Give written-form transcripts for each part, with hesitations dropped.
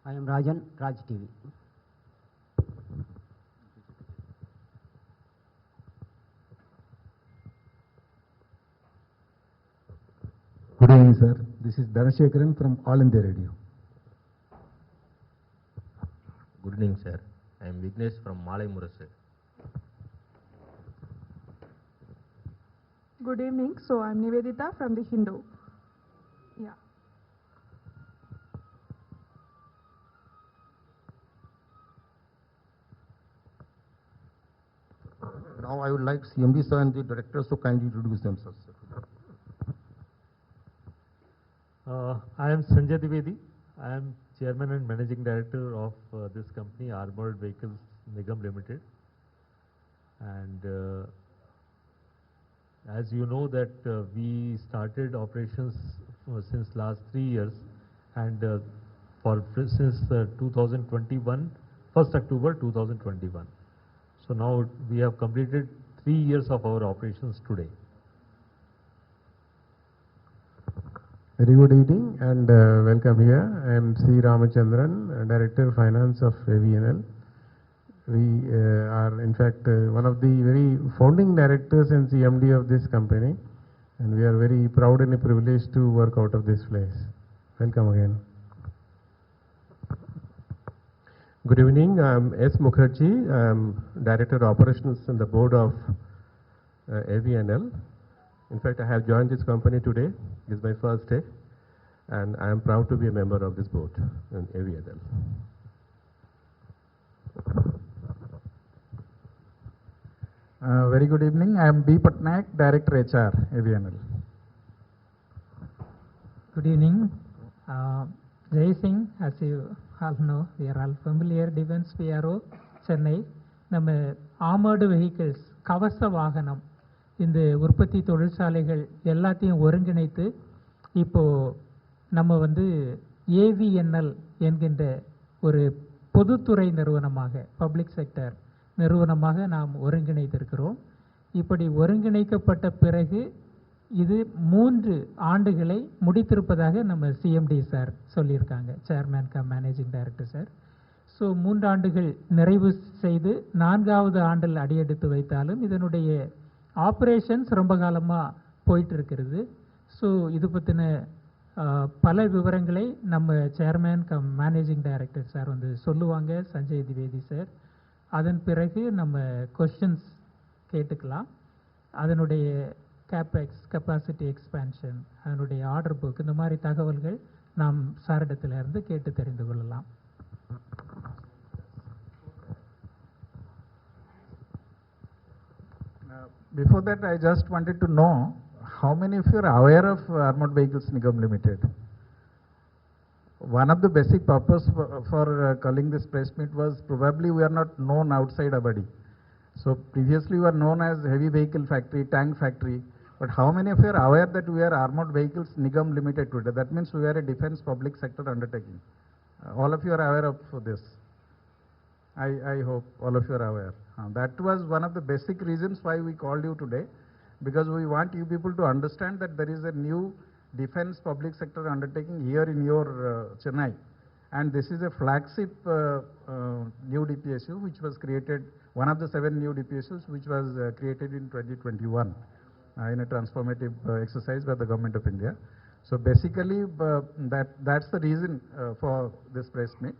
I am Rajan, Raj TV. Good evening, sir. This is Dhanashekaran from All India Radio. Good evening, sir. I am Vignesh from Malai Murase. Good evening. So I'm Nivedita from the Hindu. Yeah. Now I would like CMD sir and the directors to kindly introduce themselves. I am Sanjay Dwivedi. I am Chairman and Managing Director of this company, Armoured Vehicles Nigam Ltd. And as you know that we started operations since last 3 years, and since 2021, 1st October 2021. So now we have completed 3 years of our operations today. Very good evening and welcome here. I am C. Ramachandran, Director Finance of AVNL. We are in fact one of the very founding directors and CMD of this company, and we are very proud and privileged to work out of this place. Welcome again. Good evening. I am S. Mukherjee. I am Director Operations in the board of AVNL. In fact, I have joined this company today. This is my first day, and I am proud to be a member of this board in AVNL. Very good evening. I am B. Patnaik, Director HR, AVNL. Good evening. Jai Singh, as you all know, we are all familiar, Defense PRO, Chennai. நம்ம Armored Vehicles, கவச வாகனம், இந்த உற்பத்தி தொழிற்சாலைகள் எல்லாத்தையும் ஒருங்கிணைத்து இப்போ நம்ம வந்து AVNL என்கின்ற ஒரு பொதுத்துறை நிறுவனமாக, பப்ளிக் செக்டர் நிறுவனமாக நாம் ஒருங்கிணைத்திருக்கிறோம். இப்படி ஒருங்கிணைக்கப்பட்ட பிறகு இது 3 ஆண்டுகளை முடித்திருப்பதாக நம்ம சிஎம்டி சார் சொல்லியிருக்காங்க, chairman come managing director sir. So 3 ஆண்டுகள் நிறைவு செய்து 4வது ஆண்டில் அடியெடுத்து வைத்தாலும் இதனுடைய ஆப்ரேஷன்ஸ் ரொம்ப காலமாக போயிட்டு இருக்கிறது. ஸோ இது பற்றின பல விவரங்களை நம்ம chairman come managing director sir வந்து சொல்லுவாங்க, சஞ்சய் திவேதி சார். அதன் பிறகு நம்ம கொஸ்டின்ஸ் கேட்டுக்கலாம். அதனுடைய கேபெக்ஸ், கெப்பாசிட்டி எக்ஸ்பேன்ஷன், அதனுடைய ஆர்டர் புக், இந்த மாதிரி தகவல்கள் நாம் சாரிடத்திலிருந்து கேட்டு தெரிந்து கொள்ளலாம். Before that, I just wanted to know how many of you are aware of Armored Vehicles Nigam Limited. One of the basic purpose for calling this press meet was probably we are not known outside Abadi. So previously we were known as heavy vehicle factory, tank factory. But how many of you are aware that we are Armored Vehicles Nigam Limited today? That means we are a defense public sector undertaking. All of you are aware of this. I hope all of you are aware. That was one of the basic reasons why we called you today, because we want you people to understand that there is a new defense public sector undertaking here in your Chennai, and this is a flagship new DPSU which was created, one of the 7 new DPSUs which was created in 2021 in a transformative exercise by the Government of India. So basically that's the reason for this press meet.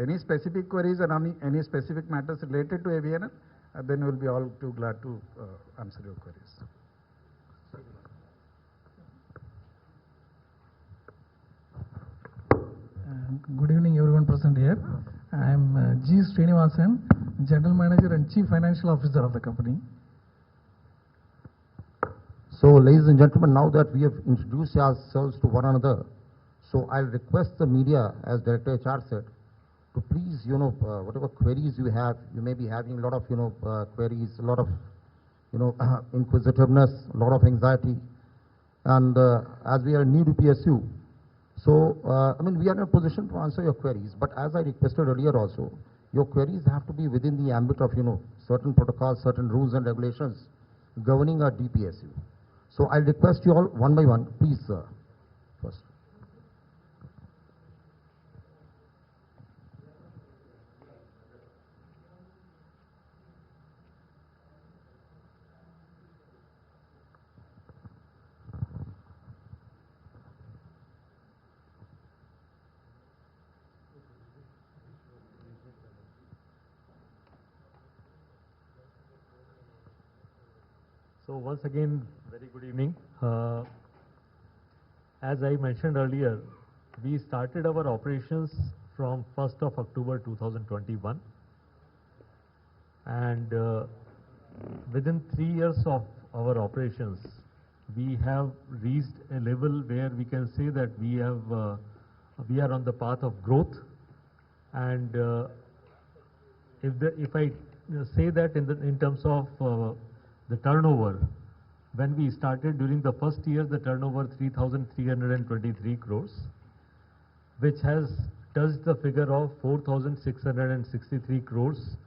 Any specific queries and any specific matters related to AVNL, then we will be all too glad to answer your queries. Good evening everyone present here. I am G. Srinivasan, General Manager and Chief Financial Officer of the company. So ladies and gentlemen, now that we have introduced ourselves to one another, so I'll request the media, as Director HR said, to please, whatever queries you have, you may be having a lot of, queries, a lot of, inquisitiveness, a lot of anxiety. And as we are a new DPSU, so, we are in a position to answer your queries. But as I requested earlier also, your queries have to be within the ambit of, certain protocols, certain rules and regulations governing our DPSU. So I'll request you all one by one, please, sir. First. So once again, very good evening. As I mentioned earlier, we started our operations from 1st of October 2021, and within 3 years of our operations, we have reached a level where we can say that we are on the path of growth. And if I say that in terms of the turnover, when we started during the first year, the turnover 3,323 crores, which has touched the figure of 4,663 crores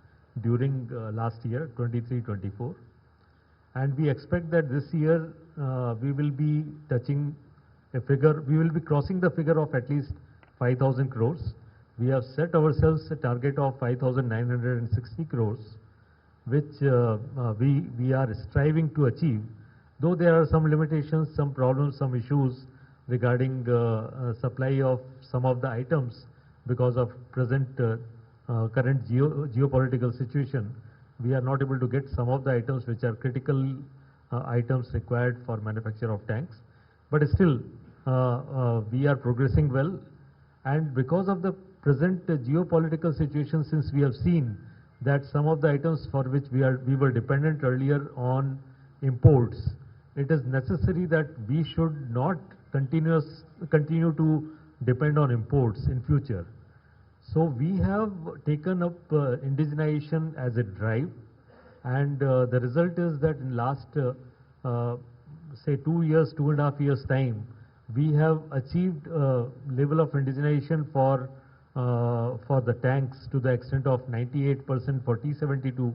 during last year, 23-24. And we expect that this year we will be touching a figure, we will be crossing the figure of at least 5,000 crores. We have set ourselves a target of 5,960 crores, which we are striving to achieve, though there are some limitations, some problems, some issues regarding supply of some of the items because of present current geopolitical situation. We are not able to get some of the items which are critical items required for manufacture of tanks. But still, we are progressing well, and because of the present geopolitical situation, since we have seen that some of the items for which we were dependent earlier on imports, it is necessary that we should not continue to depend on imports in future. So we have taken up indigenization as a drive, and the result is that in last say 2 years, 2.5 years time, we have achieved level of indigenization for the tanks to the extent of 98% for T-72,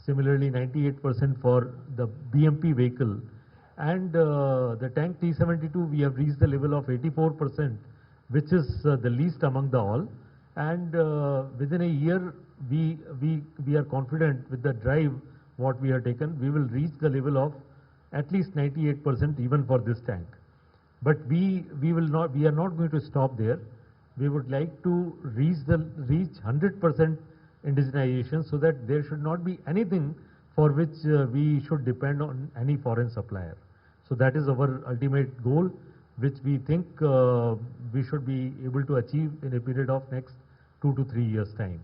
similarly 98% for the BMP vehicle, and the tank T-72 we have reached the level of 84%, which is the least among the all. And within a year, we are confident with the drive what we have taken, we will reach the level of at least 98% even for this tank. But we are not going to stop there. We would like to reach 100% indigenization, so that there should not be anything for which we should depend on any foreign supplier. So that is our ultimate goal, which we think we should be able to achieve in a period of next 2 to 3 years time.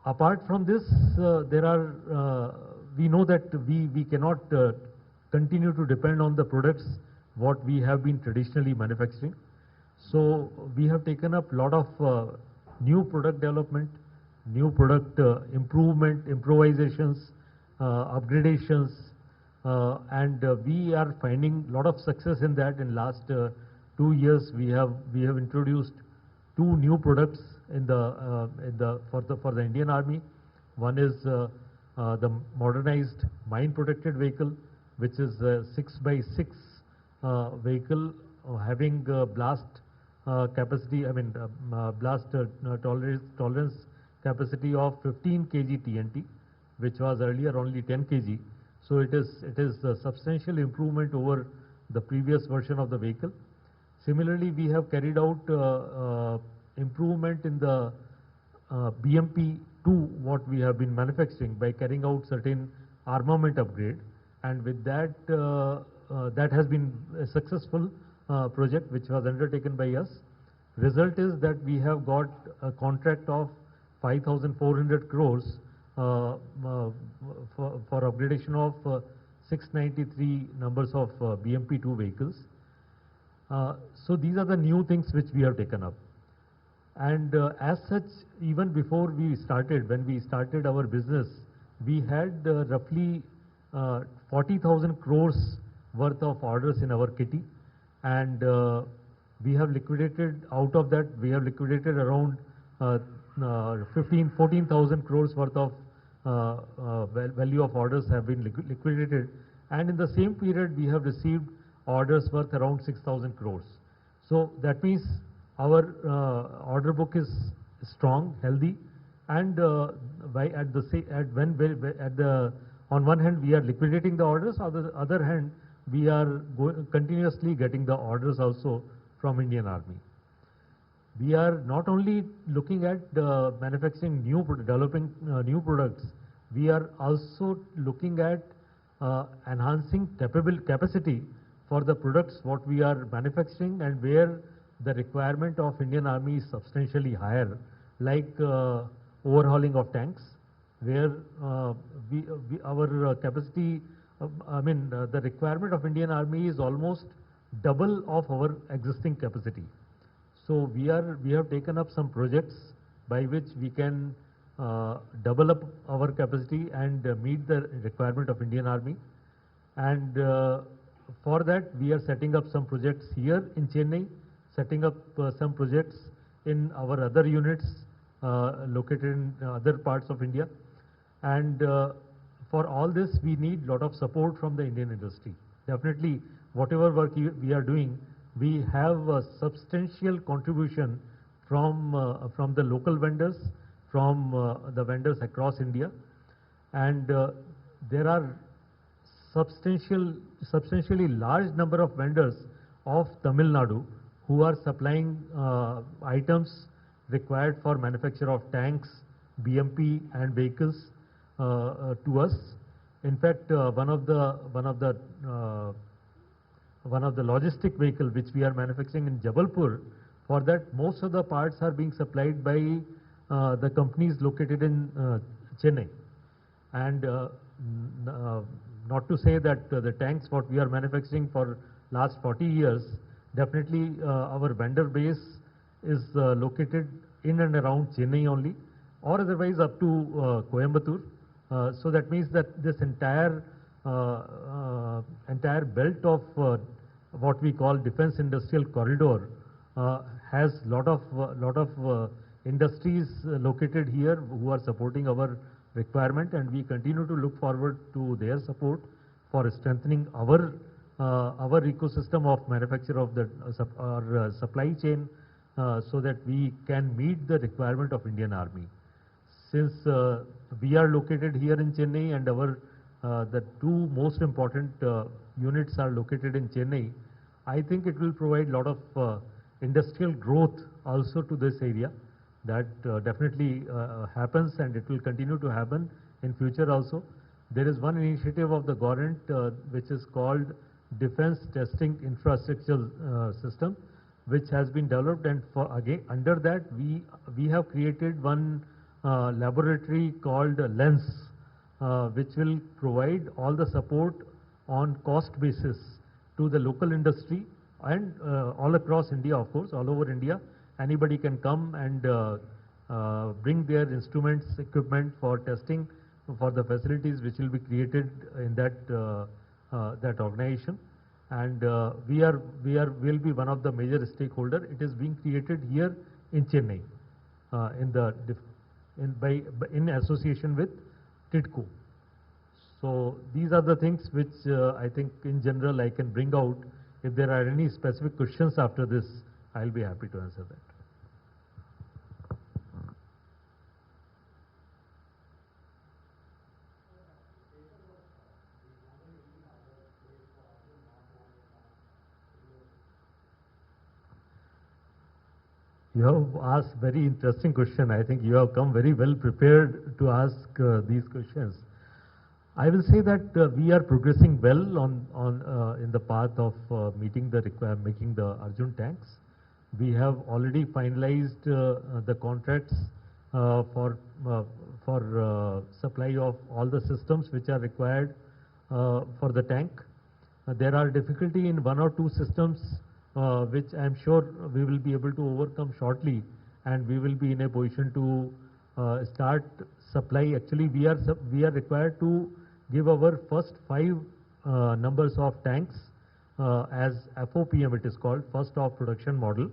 Apart from this, we know that we cannot continue to depend on the products what we have been traditionally manufacturing. So we have taken up lot of new product development, new product improvement, improvisations, upgradations, and we are finding lot of success in that. In last 2 years, we have introduced 2 new products for the Indian Army. One is the modernized mine protected vehicle, which is a 6x6 vehicle having blast capacity, blast tolerance capacity of 15 kg TNT, which was earlier only 10 kg. So it is a substantial improvement over the previous version of the vehicle. Similarly, we have carried out improvement in the BMP-2 what we have been manufacturing by carrying out certain armament upgrade, and with that that has been a successful project which was undertaken by us. Result is that we have got a contract of 5,400 crores for upgradation of 693 numbers of BMP-2 vehicles. So these are the new things which we have taken up. And as such, even before we started, when we started our business, we had roughly 40,000 crores worth of orders in our kitty, and we have liquidated, out of that we have liquidated around 14,000 crores worth of value of orders have been liquidated, and in the same period we have received orders worth around 6,000 crores. So that means our order book is strong, healthy, and on one hand we are liquidating the orders, on the other hand we are continuously getting the orders also from Indian Army. We are not only looking at manufacturing developing new products, we are also looking at enhancing capacity for the products what we are manufacturing, and where the requirement of Indian Army is substantially higher, like overhauling of tanks, where our capacity, the requirement of Indian Army is almost double of our existing capacity. So we have taken up some projects by which we can double up our capacity and meet the requirement of Indian Army. And for that, we are setting up some projects here in Chennai, setting up some projects in our other units located in other parts of India. And for all this, we need lot of support from the Indian industry. Definitely, whatever work we are doing, we have a substantial contribution from the local vendors, from the vendors across India, and there are substantially large number of vendors of Tamil Nadu who are supplying items required for manufacture of tanks, BMP and vehicles to us. In fact, one of the logistic vehicle which we are manufacturing in Jabalpur, for that most of the parts are being supplied by the companies located in Chennai. And not to say that the tanks what we are manufacturing for last 40 years, definitely our vendor base is located in and around Chennai only, or otherwise up to Coimbatore. So that means that this entire belt of what we call defense industrial corridor has lot of industries located here who are supporting our requirement, and we continue to look forward to their support for strengthening our ecosystem of manufacture of the supply chain, so that we can meet the requirement of Indian Army. Since we are located here in Chennai, and the two most important units are located in Chennai, I think it will provide lot of industrial growth also to this area. That definitely happens, and it will continue to happen in future also. There is one initiative of the government which is called Defense Testing Infrastructure System, which has been developed, and again under that we have created one laboratory called LENS, which will provide all the support on cost basis to the local industry, and all across India, of course, all over India. Anybody can come and bring their instruments, equipment for testing for the facilities which will be created in that organization. And we'll be one of the major stakeholder. It is being created here in Chennai, in association with TIDCO. So these are the things which I think in general I can bring out. If there are any specific questions after this, I'll be happy to answer that. You have asked very interesting question. I think you have come very well prepared to ask these questions. I will say that we are progressing well in the path of meeting making the Arjun tanks. We have already finalized the contracts for supply of all the systems which are required for the tank. There are difficulty in one or two systems which I am sure we will be able to overcome shortly, and we will be in a position to start supply. Actually, we are required to give our first 5 numbers of tanks as FOPM, it is called, first of production model,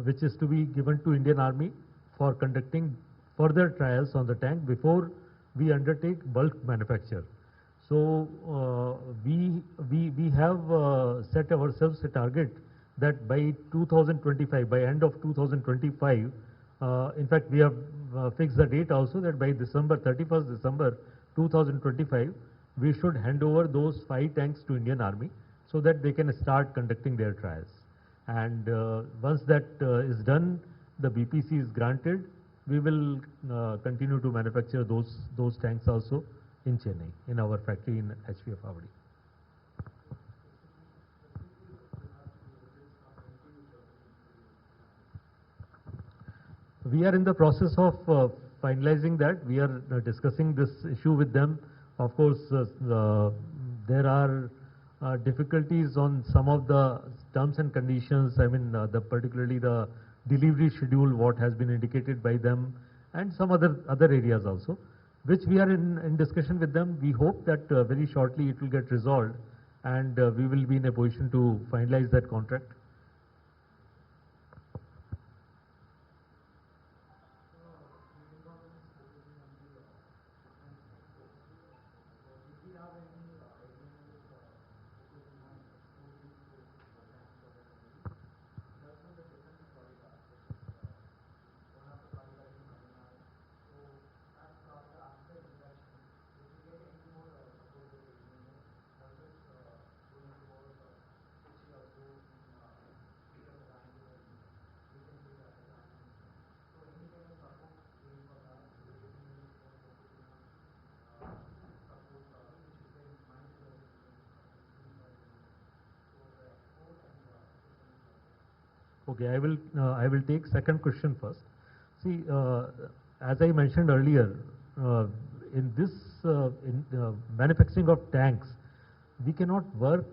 which is to be given to Indian Army for conducting further trials on the tank before we undertake bulk manufacture. So we have set ourselves a target that by 2025, by end of 2025, in fact we have fixed the date also, that by 31st December 2025, we should hand over those 5 tanks to Indian Army so that they can start conducting their trials. And once that is done, the BPC is granted, we will continue to manufacture those tanks also in Chennai, in our factory in HVF Avadi. We are in the process of finalizing that. We are discussing this issue with them. Of course, there are difficulties on some of the terms and conditions. I mean, particularly the delivery schedule, what has been indicated by them, and some other areas also, which we are in discussion with them. We hope that very shortly it will get resolved, and we will be in a position to finalize that contract. Okay, I will take second question first. See, as I mentioned earlier, in this manufacturing of tanks, we cannot work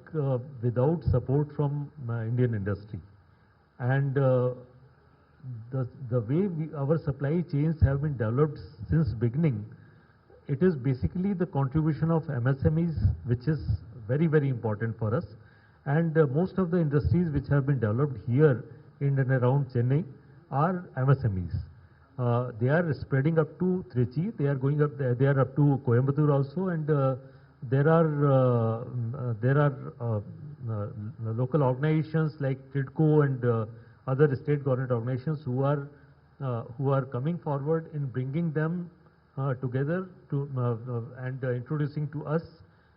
without support from Indian industry, and the way our supply chains have been developed since beginning, it is basically the contribution of MSMEs, which is very, very important for us. And most of the industries which have been developed here in and around Chennai are MSMEs. They are spreading up to Trichy. They are going up. They are up to Coimbatore also, and there are local organizations like TIDCO and other state government organizations who are coming forward in bringing them together to and introducing to us,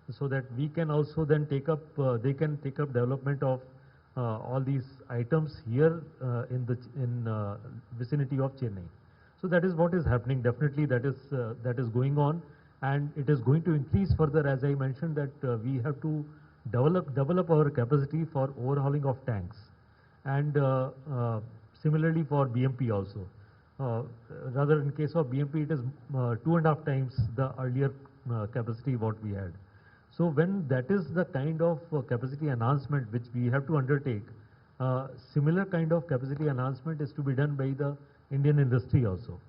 so that we can also then take up. They can take up development of all these items here in the vicinity of Chennai. So that is what is happening. Definitely that is going on, and it is going to increase further. As I mentioned, that we have to develop our capacity for overhauling of tanks, and similarly for BMP also. Rather, in case of BMP, it is 2.5 times the earlier capacity what we had. So when that is the kind of capacity enhancement which we have to undertake, similar kind of capacity enhancement is to be done by the Indian industry also.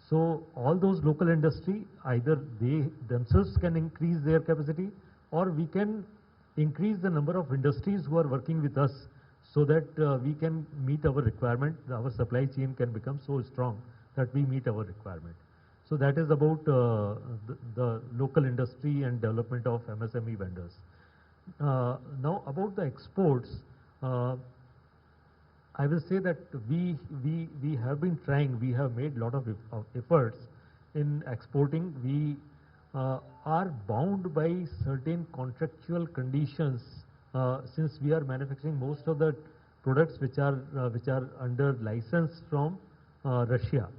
So all those local industry, either they themselves can increase their capacity, or we can increase the number of industries who are working with us, so that we can meet our requirement. Our supply chain can become so strong that we meet our requirement. So that is about the local industry and development of MSME vendors. Now about the exports, I will say that we have been trying. We have made a lot of efforts in exporting. We are bound by certain contractual conditions, since we are manufacturing most of the products which are under license from Russia.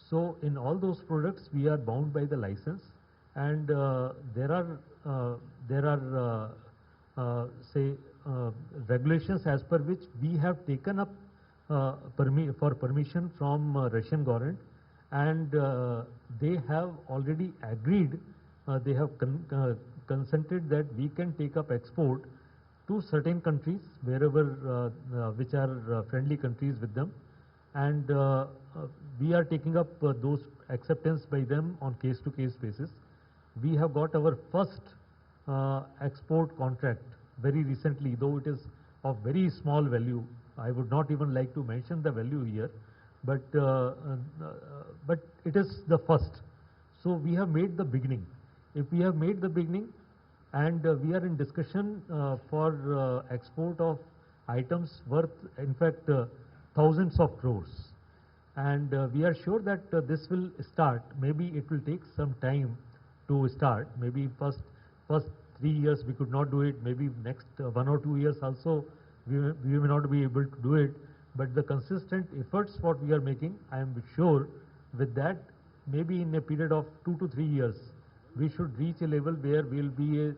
So in all those products, we are bound by the license, and there are regulations as per which we have taken up for permission from Russian government, and they have already agreed. They have consented that we can take up export to certain countries wherever which are friendly countries with them, and we are taking up those acceptance by them on case-to-case basis. We have got our first export contract very recently, though it is of very small value. I would not even like to mention the value here, but it is the first. So we have made the beginning. If we have made the beginning, and we are in discussion for export of items worth, in fact, thousands of crores. And we are sure that this will start. Maybe it will take some time to start. Maybe first 3 years we could not do it. Maybe next 1 or 2 years also we may not be able to do it. But the consistent efforts what we are making, I am sure With that, maybe in a period of 2 to 3 years, we should reach a level where we'll be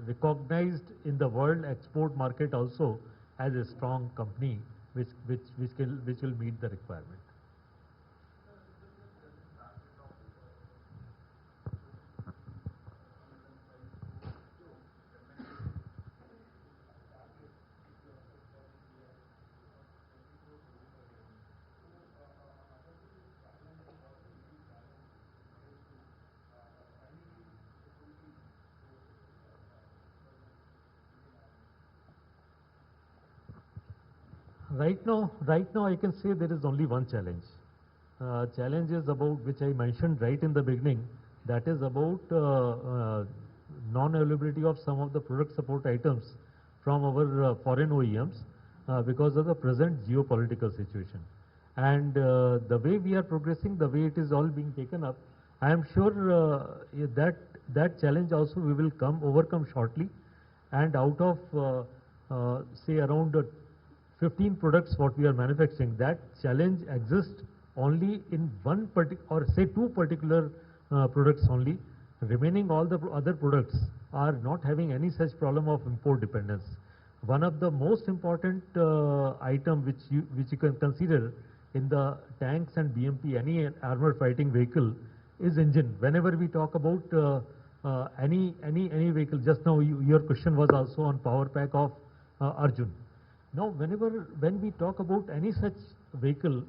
recognized in the world export market also as a strong company which will meet the requirement. Right now I can say there is only one challenge. Challenge is about which I mentioned right in the beginning. That is about non-availability of some of the product support items from our foreign OEMs because of the present geopolitical situation. And the way we are progressing, the way it is all being taken up, I am sure that challenge also we will overcome shortly. And out of say around 15 products what we are manufacturing, that challenge exists only in one or say two particular products only. Remaining all the other products are not having any such problem of import dependence. One of the most important item which you can consider in the tanks and BMP, any armored fighting vehicle, is engine. Whenever we talk about any vehicle, just now your question was also on power pack of Arjun. Now, when we talk about any such vehicle,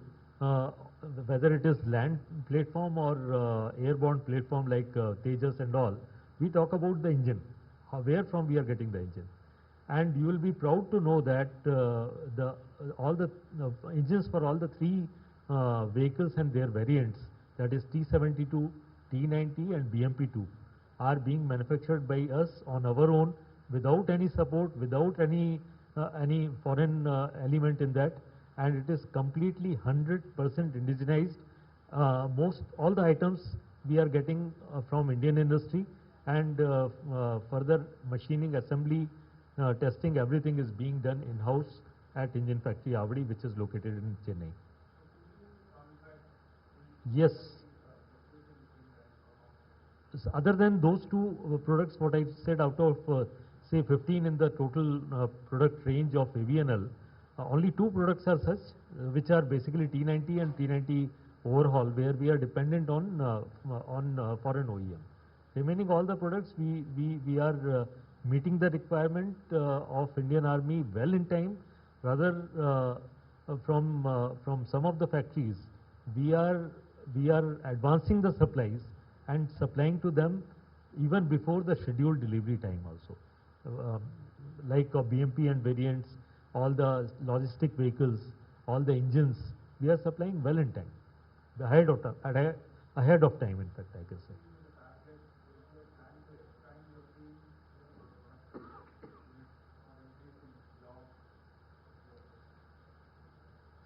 whether it is land platform or airborne platform like Tejas and all, we talk about the engine, where from we are getting the engine. And you will be proud to know that all the engines for all the three vehicles and their variants, that is T-72, T-90 and BMP-2, are being manufactured by us on our own without any support, without any foreign element in that, and it is completely 100% indigenized. All the items we are getting from Indian industry, and further machining, assembly, testing, everything is being done in-house at Engine Factory Avadi, which is located in Chennai. Yes. So other than those two products, what I said, out of say 15 in the total product range of AVNL, only two products are such, which are basically T90 and T90 overhaul, where we are dependent on foreign OEM. Remaining all the products, we are meeting the requirement of Indian Army well in time. Rather, from some of the factories, we are advancing the supplies and supplying to them even before the scheduled delivery time also. Like BMP and variants, all the logistic vehicles, all the engines, we are supplying well in time, ahead of time, in fact, I can say.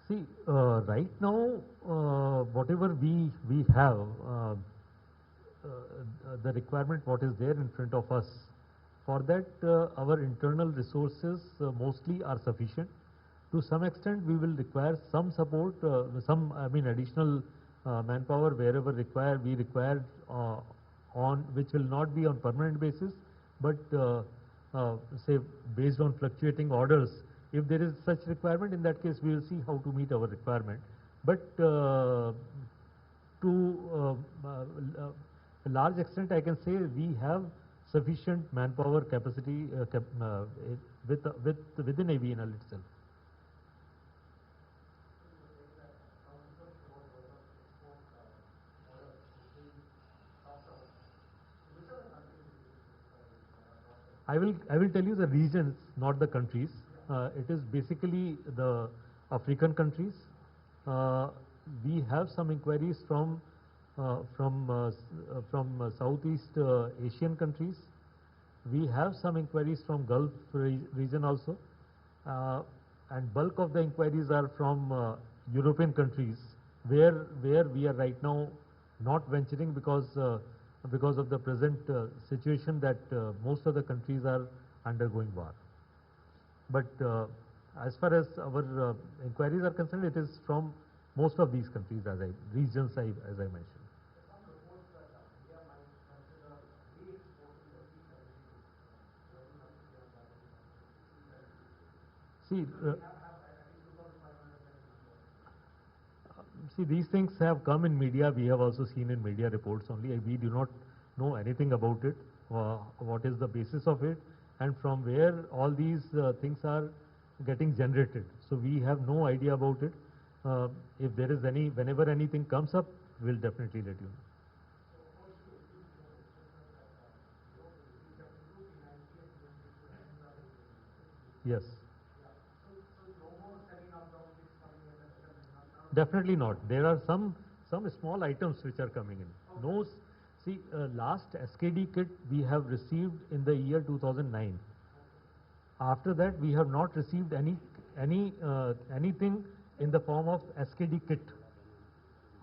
See, right now, whatever we have, the requirement what is there in front of us, for that our internal resources mostly are sufficient. To some extent, we will require some support, additional manpower wherever we require which will not be on permanent basis, but say based on fluctuating orders. If there is such requirement, in that case we will see how to meet our requirement. But to a large extent, I can say we have sufficient manpower capacity within AVNL itself. I will tell you the regions, not the countries. It is basically the African countries. We have some inquiries from Southeast Asian countries. We have some inquiries from Gulf region also, and bulk of the inquiries are from European countries, where we are right now not venturing because of the present situation that most of the countries are undergoing war. But as far as our inquiries are concerned, it is from most of these countries, regions as I mentioned. See, see, these things have come in media. We have also seen in media reports only. We do not know anything about it. What is the basis of it, and from where all these things are getting generated. So we have no idea about it. If there is whenever anything comes up, we'll definitely let you know. Yes. Definitely not. There are some small items which are coming in. No, see, last SKD kit we have received in the year 2009. After that, we have not received anything in the form of SKD kit.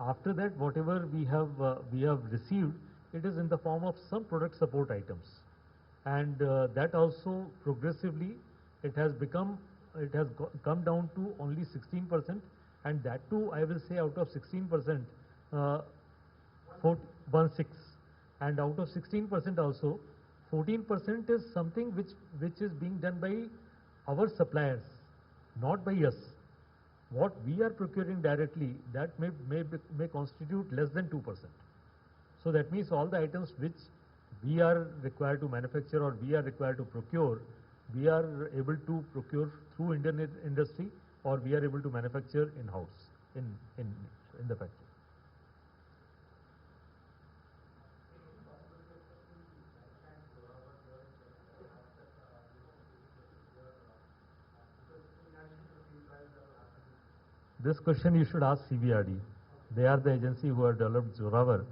After that, whatever we have received, it is in the form of some product support items, and that also progressively it has come down to only 16%, and that too I will say out of 16%, 16, and out of 16% also 14% is something which is being done by our suppliers, not by us. What we are procuring directly, that may constitute less than 2%. So that means all the items which we are required to manufacture or we are required to procure, we are able to procure through Indian industry, or we are able to manufacture in-house in the factory. This question you should ask CBRD. They are the agency who have developed Zorawar,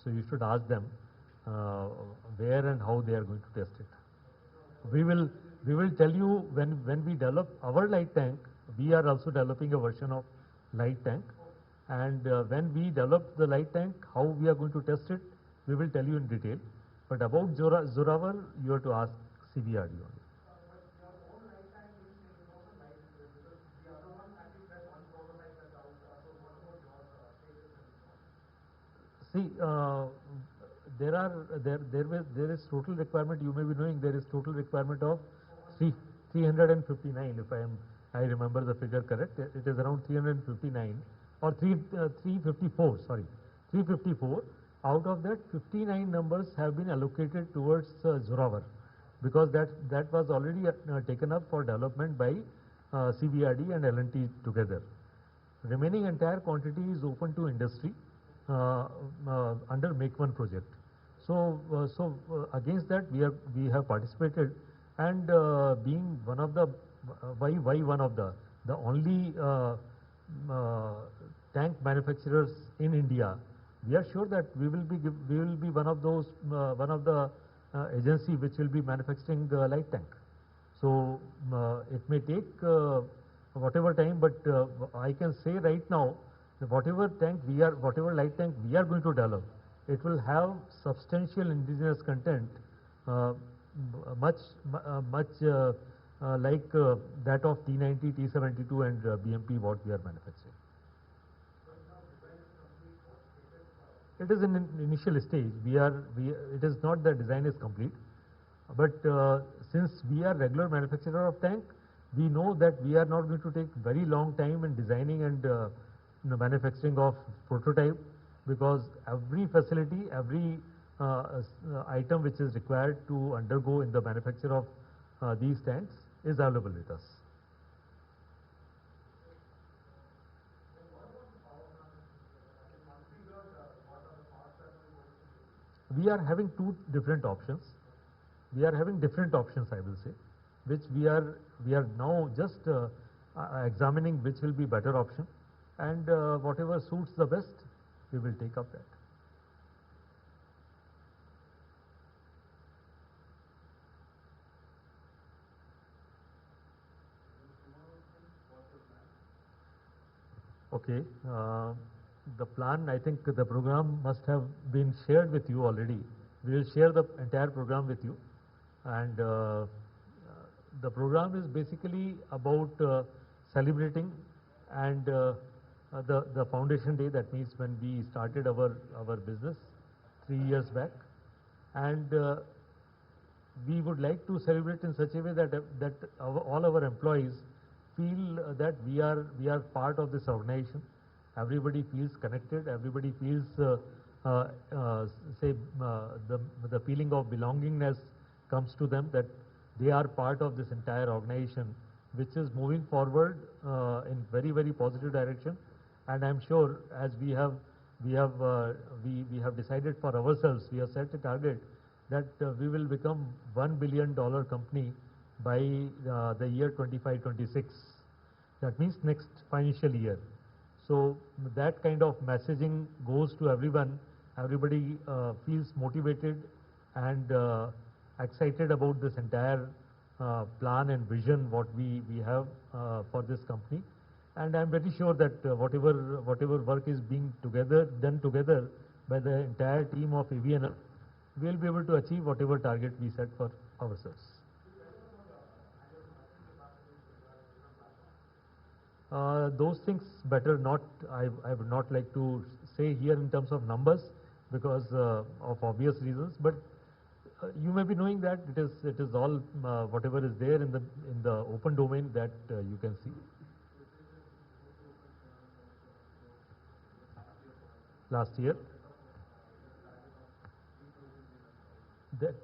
so you should ask them where and how they are going to test it. We will tell you when we develop our light tank. We are also developing a version of light tank, and when we develop the light tank, how we are going to test it, we will tell you in detail. But about Zorawar, you have to ask CBRD only. See, there is total requirement. You may be knowing there is total requirement of 359. If I remember the figure correct, it is around 359 or 354. Sorry, 354. Out of that, 59 numbers have been allocated towards Zorawar, because that was already taken up for development by CBRD and L&T together. Remaining entire quantity is open to industry under Make One project. So against that we have participated, and being one of the the only tank manufacturers in India, we are sure that we will be one of the agency which will be manufacturing the light tank. So it may take whatever time, but I can say right now, whatever light tank we are going to develop, it will have substantial indigenous content, much like that of T90, T72 and BMP what we are manufacturing. It is in initial stage. It is not the design is complete, but since we are regular manufacturer of tank, we know that we are not going to take very long time in designing and manufacturing of prototype, because every facility, every item which is required to undergo in the manufacture of these tanks is available with us. We are having two different options. We are having different options, I will say, which we are now just examining which will be better option, and whatever suits the best, we will take up that. Okay, the plan, I think the program must have been shared with you already. We will share the entire program with you, and the program is basically about celebrating and the foundation day, that means when we started our business 3 years back, and we would like to celebrate in such a way that all our employees feel that we are part of this organization. Everybody feels connected. Everybody feels the feeling of belongingness comes to them, that they are part of this entire organization, which is moving forward in very positive direction. And I'm sure, as we have decided for ourselves, we have set a target that we will become $1 billion company by the year 25-26. That means next financial year. So that kind of messaging goes to everyone. Everybody feels motivated and excited about this entire plan and vision what we have for this company. And I'm very sure that whatever work is being done together by the entire team of AVNL, we'll be able to achieve whatever target we set for ourselves. Those things better not, I would not like to say here in terms of numbers, because of obvious reasons, but you may be knowing that it is all whatever is there in the open domain that you can see. Last year,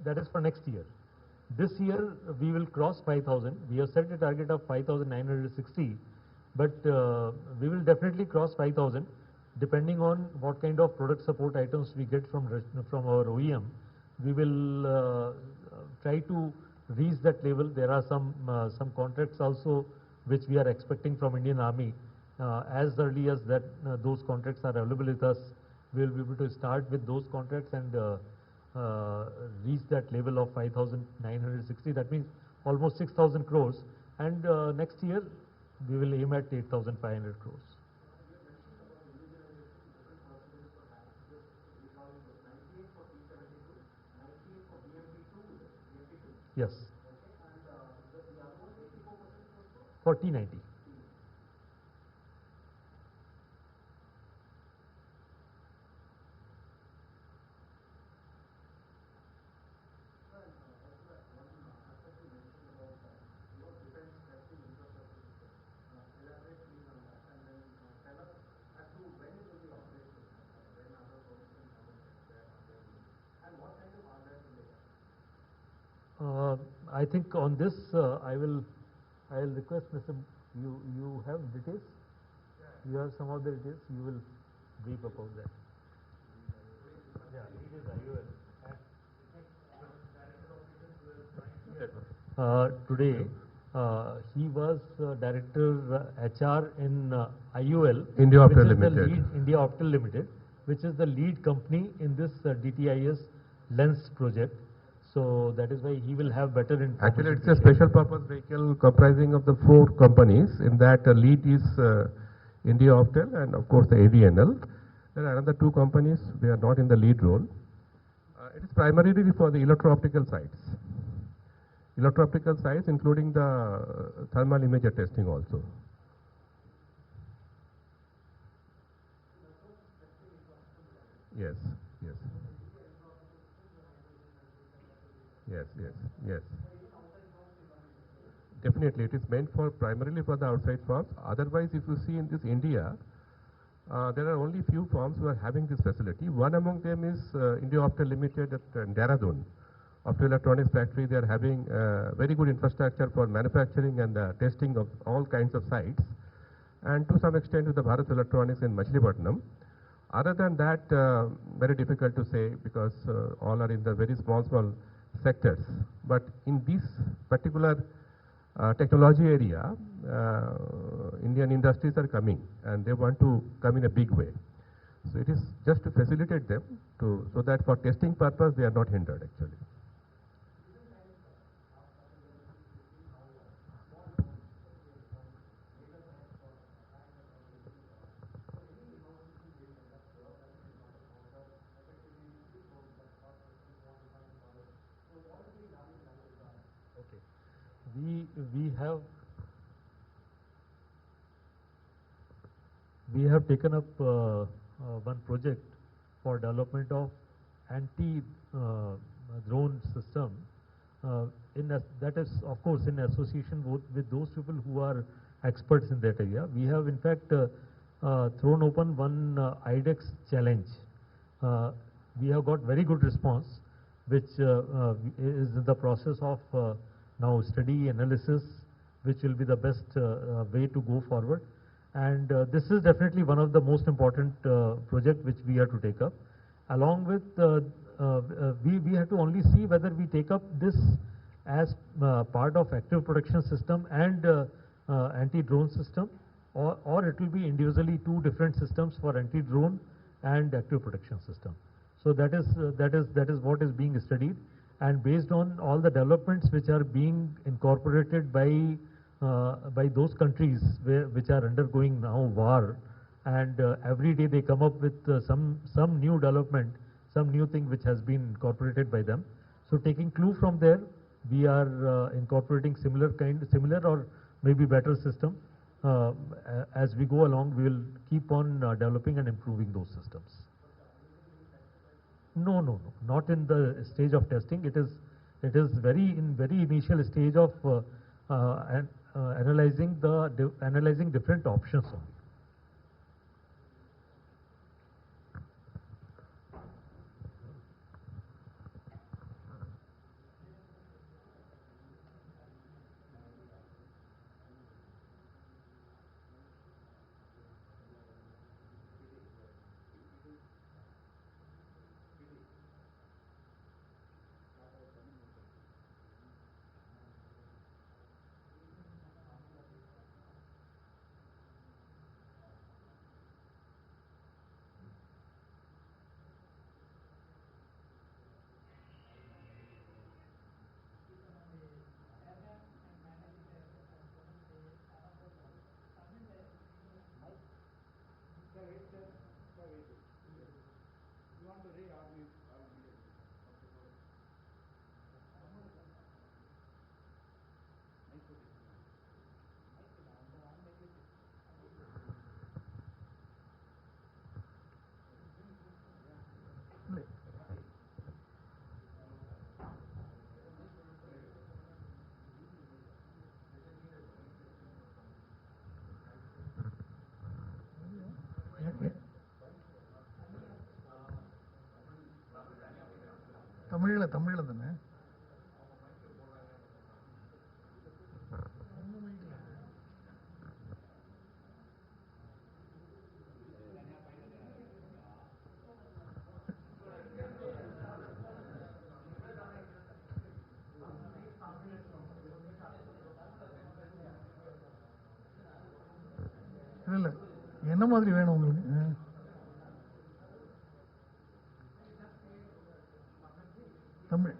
that is for next year. This year we will cross 5,000. We have set a target of 5,960, but we will definitely cross 5,000, depending on what kind of product support items we get from our OEM. We will try to reach that level. There are some contracts also which we are expecting from Indian Army. As early as that those contracts are available with us, we will be able to start with those contracts and reach that level of 5,960. That means almost 6,000 crores. And next year we will aim at 8,500 crores. Yes. For T90. I think on this I will request Mr. You have details? You have some of the details. You will brief about that. Yeah, it is IOL. Today he was Director HR in IOL, India which Optel is the Limited. lead, India Optel Limited, which is the lead company in this DTIS lens project. So that is why he will have better information. Actually, it's a special purpose vehicle comprising of the 4 companies. In that, lead is India Optel and of course the AVNL. There are another 2 companies. They are not in the lead role. It is primarily for the electro-optical sites. Electro-optical sites, including the thermal imager testing also. Yes, yes. Yes. Definitely, it is meant for primarily for the outside firms. Otherwise, if you see in this India, there are only few firms who are having this facility. One among them is India Optel Limited at Dehradun. Optoelectronics factory, they are having very good infrastructure for manufacturing and testing of all kinds of sites, and to some extent with the Bharat Electronics in Machilipatnam. Other than that, very difficult to say, because all are in the very small sectors. But in this particular technology area, Indian industries are coming and they want to come in a big way. So it is just to facilitate them so that for testing purpose they are not hindered actually. we have taken up one project for development of anti-drone system. That is, of course, in association with those people who are experts in that area. We have, in fact, thrown open one IDEX challenge. We have got very good response, which is in the process of now study analysis, which will be the best way to go forward. And this is definitely one of the most important project which we have to take up. Along with, we have to only see whether we take up this as part of active protection system and anti-drone system, or it will be individually two different systems for anti-drone and active protection system. So that is what is being studied, and based on all the developments which are being incorporated by those countries which are undergoing now war, and every day they come up with some new development, some new thing which has been incorporated by them. So taking clue from there, we are incorporating similar or maybe better system. As we go along, we will keep on developing and improving those systems. No, not in the stage of testing. It is very initial stage of analyzing different options only. தமிழில் தானே? இல்லை என்ன மாதிரி வேணும் உங்களுக்கு? Tamil.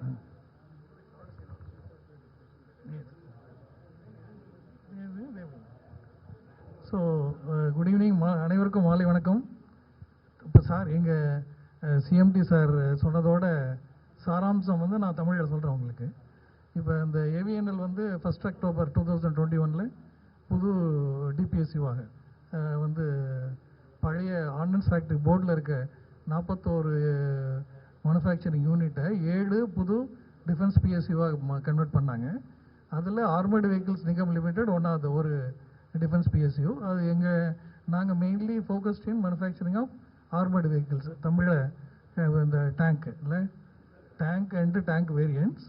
So good evening, அனைவருக்கும் மாலை வணக்கம். இப்போ சார் எங்கள் சிஎம்டி சார் சொன்னதோட சாராம்சம் வந்து நான் தமிழில் சொல்கிறேன் உங்களுக்கு. இப்போ இந்த ஏவிஎன்எல் வந்து 1 அக்டோபர் 2021 புது டிபிஎஸ்யூவாக வந்து பழைய ஆர்டினன்ஸ் ஃபேக்ட்ரி போர்டில் இருக்க 41 மேனுஃபேக்சரிங் யூனிட்டை 7 புது டிஃபென்ஸ் பிஎஸ்யூவாக கன்வெர்ட் பண்ணாங்க. அதில் ஆர்மர்டு வெஹிக்கிள்ஸ் நிகம் லிமிடெட் ஒன்றாவது ஒரு டிஃபென்ஸ் பிஎஸ்யூ. அது நாங்கள் mainly focused in manufacturing of armoured vehicles. தமிழில் இந்த டேங்க் இல்லை, tank and tank variants.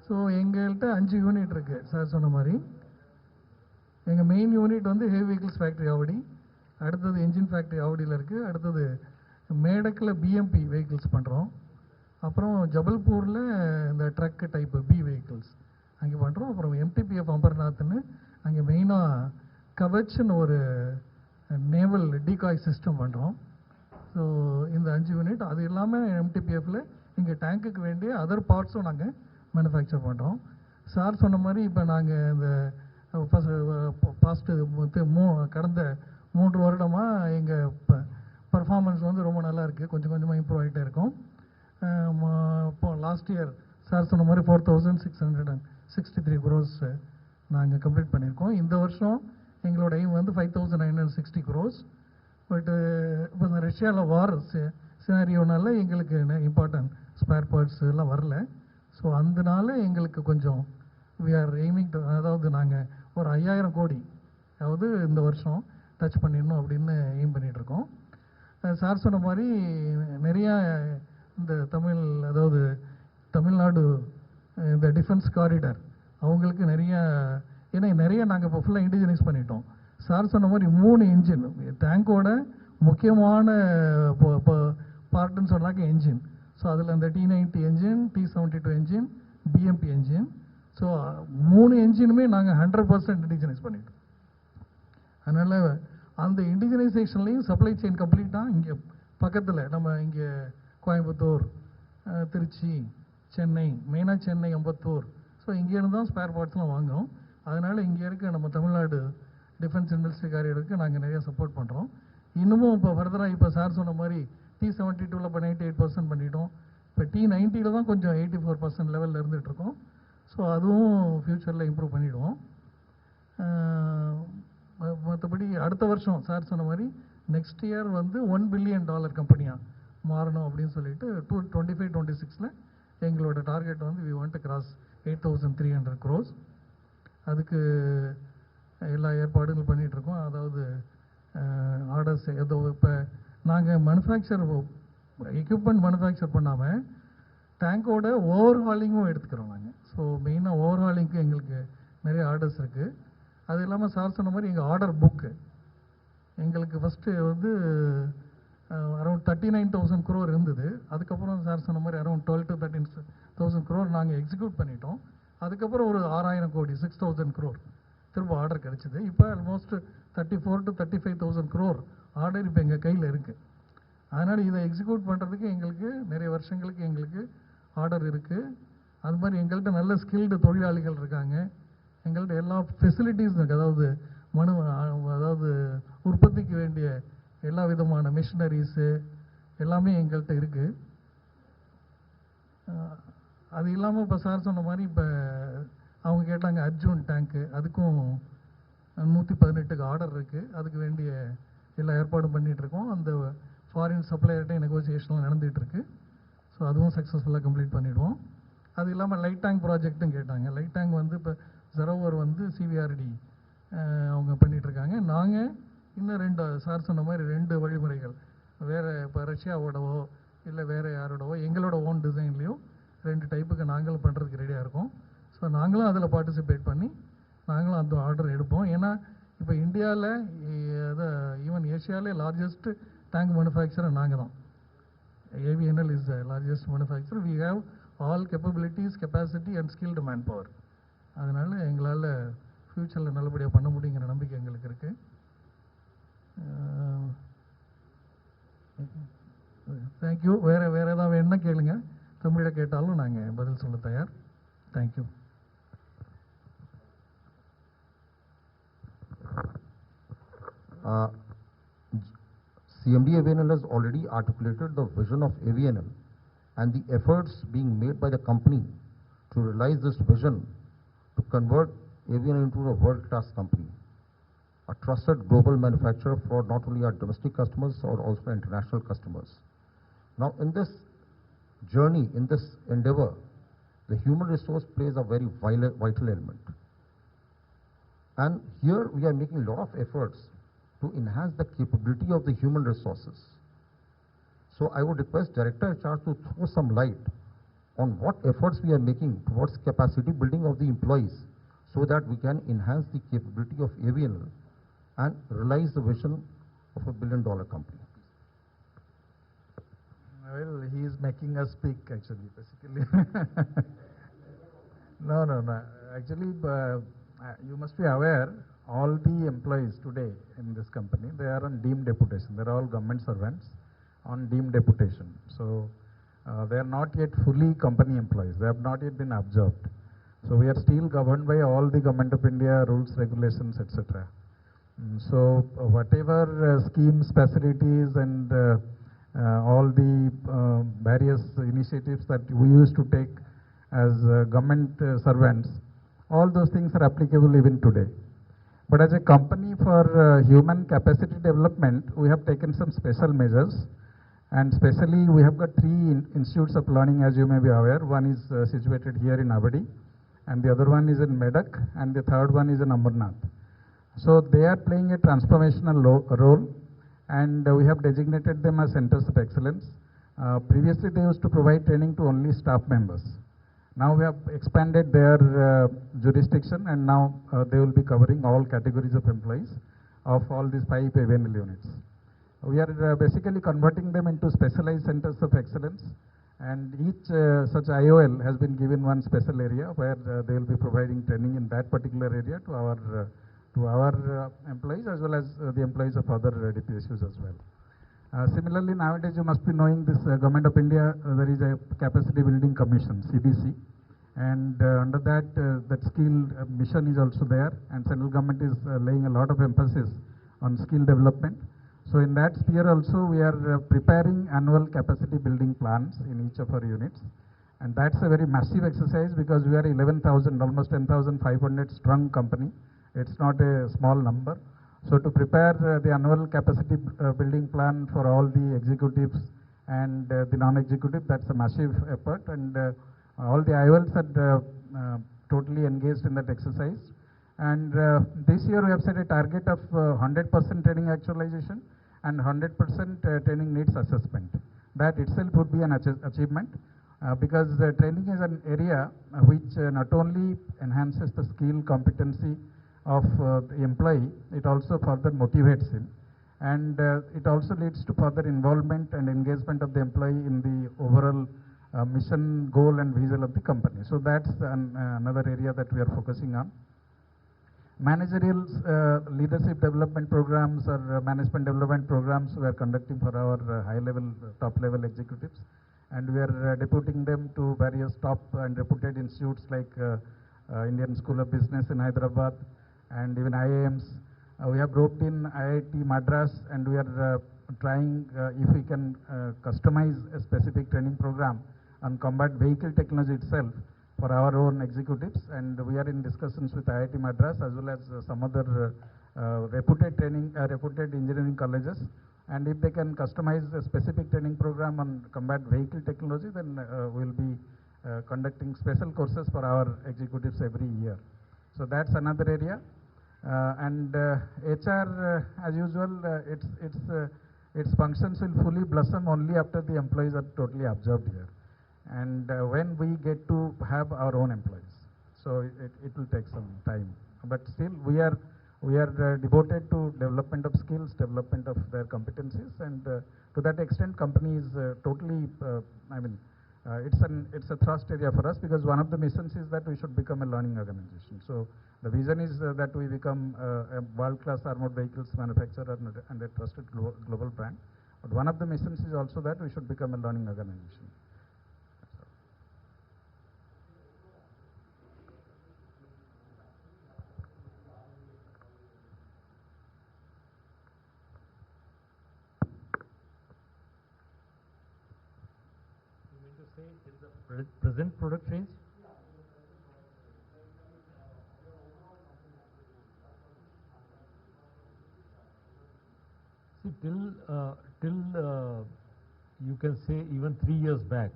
So எங்கள்கிட்ட 5 யூனிட் இருக்குது சார் சொன்ன மாதிரி. எங்கள் மெயின் யூனிட் வந்து ஹெவி வெஹிக்கிள்ஸ் ஃபேக்ட்ரி ஆவடி, அடுத்தது என்ஜின் ஃபேக்ட்ரி ஆவடியில் இருக்குது, அடுத்தது மேடக்கில் பிஎம்பி வெஹிக்கிள்ஸ் பண்ணுறோம், அப்புறம் ஜபல்பூரில் இந்த ட்ரக்கு டைப்பு பி வெஹிக்கிள்ஸ் அங்கே பண்ணுறோம், அப்புறம் எம்டிபிஎஃப் அம்பர்நாத்னு அங்கே மெயினாக கவச்னு ஒரு நேவல் டீகாய் சிஸ்டம் பண்ணுறோம். ஸோ இந்த 5 யூனிட், அது இல்லாமல் எம்டிபிஎஃப்பில் இங்கே டேங்க்குக்கு வேண்டிய அதர் பார்ட்ஸும் நாங்கள் மேனுஃபேக்சர் பண்ணுறோம். சார் சொன்ன மாதிரி இப்போ நாங்கள் இந்த கடந்த 3 வருடமாக எங்கள் பர்ஃபார்மன்ஸ் வந்து ரொம்ப நல்லா இருக்குது, கொஞ்சம் கொஞ்சமாக இம்ப்ரூவ் ஆகிட்டே இருக்கும். இப்போ லாஸ்ட் இயர் சார் சொன்ன மாதிரி 4663 crores நாங்கள் கம்ப்ளீட் பண்ணியிருக்கோம். இந்த வருஷம் எங்களோட எய்ம் வந்து 5960 crores. பட் இப்போ இந்த ரஷ்யாவில் வார் சினாரியோனால எங்களுக்கு இம்பார்ட்டன்ட் ஸ்பேர் பார்ட்ஸ் எல்லாம் வரல. ஸோ அதனால எங்களுக்கு கொஞ்சம் வி ஆர் எய்மிங் டு, அதாவது நாங்கள் ஒரு 5000 கோடி அதாவது இந்த வருஷம் டச் பண்ணிடணும் அப்படின்னு எய்ம் பண்ணிகிட்ருக்கோம். சார் சொன்ன மாதிரி நிறையா இந்த அதாவது தமிழ்நாடு இந்த டிஃபென்ஸ் காரிடார் அவங்களுக்கு நிறையா, ஏன்னா நிறைய நாங்கள் இப்போ ஃபுல்லாக இண்டிஜினைஸ் பண்ணிட்டோம். சார் சொன்ன மாதிரி 3 இன்ஜின் டேங்கோட முக்கியமான பார்ட்டுன்னு சொன்னாக்க என்ஜின். ஸோ அதில் அந்த T90 engine, T72 engine, BMP engine. So 3 என்ஜினுமே நாங்கள் 100% இண்டிஜினைஸ் பண்ணிட்டோம். அதனால் அந்த இண்டிஜினைசேஷன்லேயும் சப்ளை செயின் கம்ப்ளீட்டாக இங்கே பக்கத்தில் நம்ம இங்கே கோயம்புத்தூர், திருச்சி, சென்னை, மெயினாக சென்னை, அம்பத்தூர், ஸோ இங்கேருந்து தான் ஸ்பேர் பார்ட்ஸ்லாம் வாங்குகிறோம். அதனால் இங்கே இருக்க நம்ம தமிழ்நாடு டிஃபென்ஸ் இண்டஸ்ட்ரி காரியருக்கு நாங்கள் நிறைய சப்போர்ட் பண்ணுறோம். இன்னமும் இப்போ ஃபர்தராக இப்போ சார் சொன்ன மாதிரி T72ல் இப்போ 98% பண்ணிட்டோம். இப்போ T90ல் தான் கொஞ்சம் 84% லெவலில் இருந்துகிட்ருக்கோம். ஸோ அதுவும் ஃப்யூச்சரில் இம்ப்ரூவ் பண்ணிவிடுவோம். மற்றபடி அடுத்த வருஷம் சார் சொன்ன மாதிரி நெக்ஸ்ட் இயர் வந்து $1 பில்லியன் கம்பெனியாக மாறணும் அப்படின்னு சொல்லிட்டு 2025-26 எங்களோட டார்கெட் வந்து we want to cross 8,300 crores. அதுக்கு எல்லா ஏற்பாடுகள் பண்ணிகிட்ருக்கோம். அதாவது ஆர்டர்ஸ் ஏதோ இப்போ நாங்கள் எக்யூப்மெண்ட் மேனுஃபேக்சர் பண்ணாமல் டேங்கோட ஓவர்ஹாலிங்கும் எடுத்துக்கிறோம் நாங்கள். ஸோ மெயினாக ஓவர்ஹாலிங்க்கு எங்களுக்கு நிறைய ஆர்டர்ஸ் இருக்குது. அது இல்லாமல் சார் சொன்ன மாதிரி எங்கள் ஆர்டர் புக்கு எங்களுக்கு ஃபஸ்ட்டு வந்து அரௌண்ட் 39,000 crore இருந்தது. அதுக்கப்புறம் சார் சொன்ன மாதிரி அரௌண்ட் 12 to 13,000 crore நாங்கள் எக்ஸிக்யூட் பண்ணிட்டோம். அதுக்கப்புறம் ஒரு 6,000 கோடி 6,000 crore திரும்ப ஆர்டர் கிடச்சிது. இப்போ ஆல்மோஸ்ட் 34 to 35,000 crore ஆர்டர் இப்போ எங்கள் கையில் இருக்குது. அதனால் இதை எக்ஸிக்யூட் பண்ணுறதுக்கு எங்களுக்கு நிறைய வருஷங்களுக்கு எங்களுக்கு ஆர்டர் இருக்குது. அது மாதிரி எங்கள்கிட்ட நல்ல ஸ்கில்டு தொழிலாளிகள் இருக்காங்க. எங்கள்கிட்ட எல்லா ஃபெசிலிட்டிஸ் இருக்குது. அதாவது உற்பத்திக்கு வேண்டிய எல்லா விதமான மிஷினரிஸு எல்லாமே எங்கள்கிட்ட இருக்குது. அது இல்லாமல் இப்போ சார் சொன்ன மாதிரி இப்போ அவங்க கேட்டாங்க அர்ஜுன் டேங்க்கு, அதுக்கும் 118க்கு ஆர்டர் இருக்குது. அதுக்கு வேண்டிய எல்லா ஏற்பாடும் பண்ணிகிட்ருக்கோம். அந்த ஃபாரின் சப்ளையர்கிட்ட நெகோசியேஷன்லாம் நடந்துகிட்ருக்கு. ஸோ அதுவும் சக்ஸஸ்ஃபுல்லாக கம்ப்ளீட் பண்ணிவிடுவோம். அது இல்லாமல் லைட் டேங்க் ப்ராஜெக்ட்டும் கேட்டாங்க. லைட் டேங்க் வந்து இப்போ ஜெரோவர் வந்து சிவிஆர்டி அவங்க பண்ணிகிட்ருக்காங்க. நாங்கள் இன்னும் 2 சார் சொன்ன மாதிரி 2 வழிமுறைகள் வேறு இப்போ ரஷ்யாவோடவோ இல்லை வேறு யாரோடவோ எங்களோட ஓன் டிசைன்லேயோ 2 டைப்புக்கு நாங்களும் பண்ணுறதுக்கு ரெடியாக இருக்கோம். ஸோ நாங்களும் அதில் பார்ட்டிசிபேட் பண்ணி நாங்களும் அந்த ஆர்டர் எடுப்போம். ஏன்னா இப்போ இந்தியாவில் ஈவன் ஏஷியாவிலே லார்ஜஸ்ட் டேங்க் மேனுஃபேக்சரர் நாங்கள் தான். AVNL is the largest manufacturer. We have all capabilities, capacity and skilled manpower. அதனால் எங்களால் ஃப்யூச்சரில் நல்லபடியாக பண்ண முடியுங்கிற நம்பிக்கை எங்களுக்கு இருக்குது. தேங்க்யூ. வேறு ஏதாவது என்ன கேளுங்க, தமிழில் கேட்டாலும் நாங்கள் பதில் சொல்ல தயார். Thank you. CMD AVNL has already articulated the vision of AVNL and the efforts being made by the company to realize this vision to convert AVNL into a world-class company, a trusted global manufacturer for not only our domestic customers or also international customers. Now in this journey, in this endeavor, the human resource plays a very vital element. And here we are making a lot of efforts to enhance the capability of the human resources. So I would request Director HR to throw some light on what efforts we are making towards capacity building of the employees so that we can enhance the capability of AVNL and realize the vision of $1 billion company. Well, he is making us speak actually, basically. No. Actually, you must be aware, all the employees today in this company, they are on deemed deputation. They are all government servants on deemed deputation. So they are not yet fully company employees. They have not yet been absorbed. So we are still governed by all the Government of India rules, regulations, etc. So whatever schemes, facilities and all the various initiatives that we used to take as government servants, all those things are applicable even today. But as a company for human capacity development, we have taken some special measures. And especially, we have got three institutes of learning, as you may be aware. One is situated here in Abadi, and the other one is in Medak, and the third one is in Amarnath. So they are playing a transformational role, and we have designated them as centers of excellence. Previously, they used to provide training to only staff members. Now we have expanded their jurisdiction, and now they will be covering all categories of employees of all these 5 AVNL units. We are basically converting them into specialized centers of excellence, and each such IOL has been given one special area where they will be providing training in that particular area to our employees as well as the employees of other DPSUs as well. Similarly, nowadays you must be knowing this Government of India, there is a Capacity Building Commission, CBC, and under that, that skill mission is also there, and central government is laying a lot of emphasis on skill development. So in that sphere also, we are preparing annual capacity building plans in each of our units, and that's a very massive exercise because we are 11,000, almost 10,500 strong company. It's not a small number. So to prepare the annual capacity building plan for all the executives and the non-executive, that's a massive effort, and all the IOLs are totally engaged in that exercise. And this year we have set a target of 100% training actualization and 100% training needs assessment. That itself would be an achievement because training is an area which not only enhances the skill competency of the employee, it also further motivates him, and it also leads to further involvement and engagement of the employee in the overall mission, goal and vision of the company. So that's another area that we are focusing on. Managerial leadership development programs or management development programs we are conducting for our high-level, top-level executives, and we are deputing them to various top and reputed institutes like Indian School of Business in Hyderabad and even IIMs. We have roped in IIT Madras, and we are trying if we can customize a specific training program on combat vehicle technology itself for our own executives, and we are in discussions with IIT Madras as well as some other reputed engineering colleges, and if they can customize a specific training program on combat vehicle technology, then we'll be conducting special courses for our executives every year. So that's another area. And HR, as usual, its functions will fully blossom only after the employees are totally absorbed here, and when we get to have our own employees. So it will take some time, but still we are devoted to development of skills, development of their competencies, and to that extent, company is totally. It's a thrust area for us because one of the missions is that we should become a learning organization. So the vision is that we become a world-class armored vehicles manufacturer and a trusted global brand. But one of the missions is also that we should become a learning organization. Present product range? See, till you can say even 3 years back,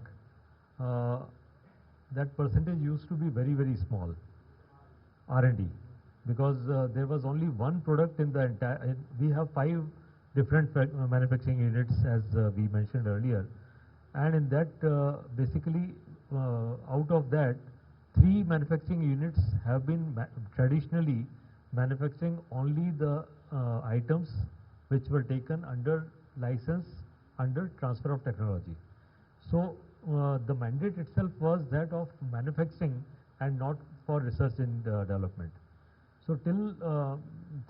that percentage used to be very, very small, R&D, because there was only one product in the entire, we have 5 different manufacturing units as we mentioned earlier, and in that basically out of that 3 manufacturing units have been traditionally manufacturing only the items which were taken under license under transfer of technology. So the mandate itself was that of manufacturing and not for research and development. So till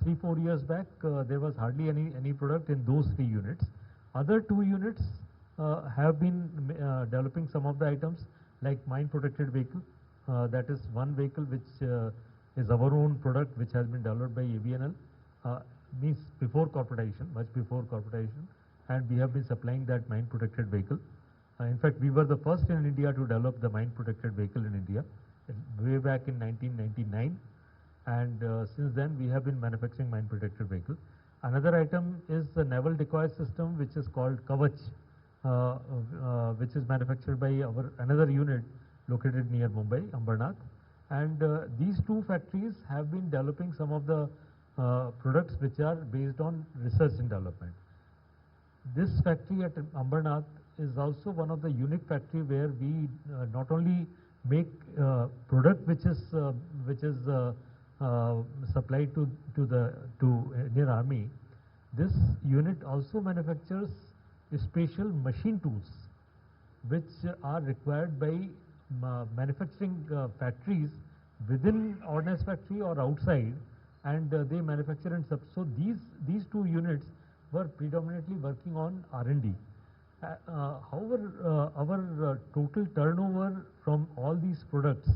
3-4 years back there was hardly any product in those 3 units. Other 2 units have been developing some of the items like mine protected vehicle, that is one vehicle which is our own product which has been developed by AVNL, means before corporatization, much before corporatization, and we have been supplying that mine protected vehicle. In fact, we were the first in India to develop the mine protected vehicle in India way back in 1999, and since then we have been manufacturing mine protected vehicles. Another item is the naval decoy system, which is called Kavach, which is manufactured by our another unit located near Mumbai, Ambernath. And these two factories have been developing some of the products which are based on research and development. This factory at Ambernath is also one of the unique factory where we not only make product which is supplied to Indian Army. This unit also manufactures special machine tools which are required by manufacturing factories within ordnance factory or outside, and they manufacture and so these two units were predominantly working on R&D. However, our total turnover from all these products